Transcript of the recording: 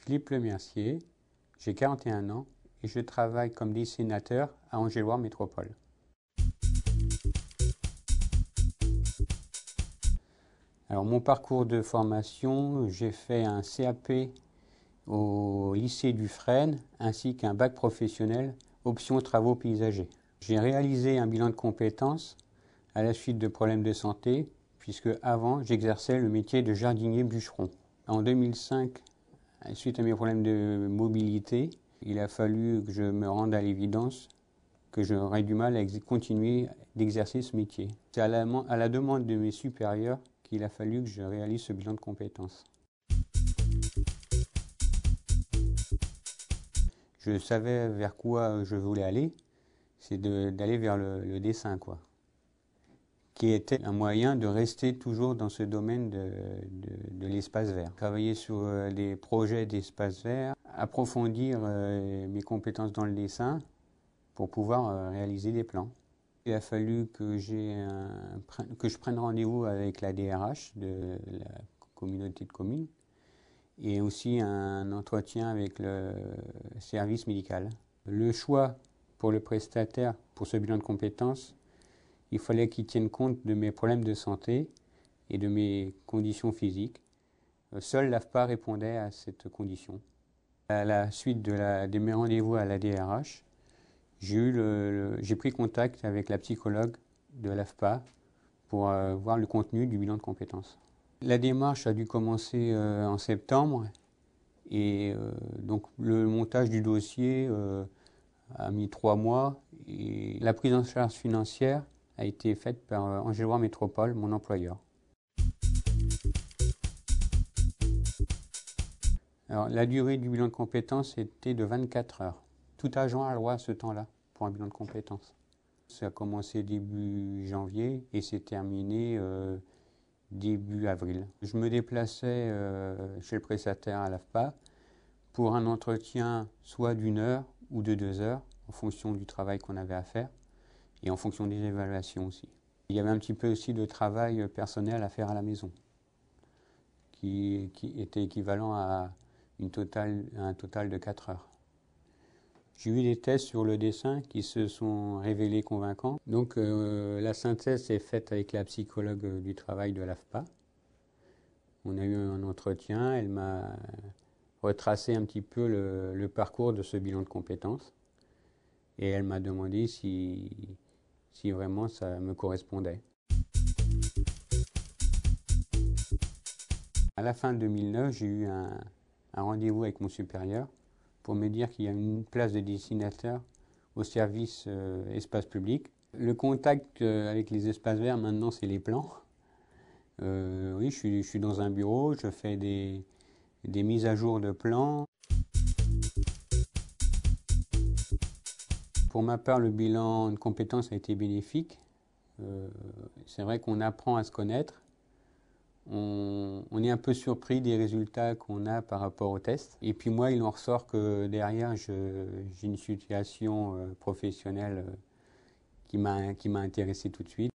Philippe Lemercier, j'ai 41 ans et je travaille comme dessinateur à Angers-Loire Métropole. Alors mon parcours de formation, j'ai fait un CAP au lycée du Fresne ainsi qu'un bac professionnel option travaux paysagers. J'ai réalisé un bilan de compétences à la suite de problèmes de santé puisque avant j'exerçais le métier de jardinier bûcheron. En 2005, suite à mes problèmes de mobilité, il a fallu que je me rende à l'évidence que j'aurais du mal à continuer d'exercer ce métier. C'est à la demande de mes supérieurs qu'il a fallu que je réalise ce bilan de compétences. Je savais vers quoi je voulais aller, c'est d'aller vers le dessin, quoi, qui était un moyen de rester toujours dans ce domaine de l'espace vert. Travailler sur des projets d'espace vert, approfondir mes compétences dans le dessin pour pouvoir réaliser des plans. Il a fallu que je prenne rendez-vous avec la DRH de la communauté de communes et aussi un entretien avec le service médical. Le choix pour le prestataire pour ce bilan de compétences, il fallait qu'il tienne compte de mes problèmes de santé et de mes conditions physiques. Seul l'AFPA répondait à cette condition. À la suite de mes rendez-vous à la DRH, j'ai pris contact avec la psychologue de l'AFPA pour voir le contenu du bilan de compétences. La démarche a dû commencer en septembre et donc le montage du dossier a mis 3 mois et la prise en charge financière a été faite par Angers-Loire Métropole, mon employeur. Alors, la durée du bilan de compétences était de 24 heures. Tout agent a le droit à ce temps-là pour un bilan de compétences. Ça a commencé début janvier et s'est terminé début avril. Je me déplaçais chez le prestataire à l'AFPA pour un entretien soit d'1 heure ou de 2 heures en fonction du travail qu'on avait à faire et en fonction des évaluations aussi. Il y avait un petit peu aussi de travail personnel à faire à la maison qui était équivalent à un total de 4 heures. J'ai eu des tests sur le dessin qui se sont révélés convaincants. Donc la synthèse est faite avec la psychologue du travail de l'AFPA. On a eu un entretien, elle m'a retracé un petit peu le parcours de ce bilan de compétences et elle m'a demandé si vraiment ça me correspondait. À la fin de 2009, j'ai eu un rendez-vous avec mon supérieur pour me dire qu'il y a une place de dessinateur au service espace public. Le contact avec les espaces verts, maintenant, c'est les plans. Oui, je suis dans un bureau, je fais des mises à jour de plans. Pour ma part, le bilan de compétences a été bénéfique. C'est vrai qu'on apprend à se connaître. On est un peu surpris des résultats qu'on a par rapport au test. Et puis moi, il en ressort que derrière, j'ai une situation professionnelle qui m'a intéressé tout de suite.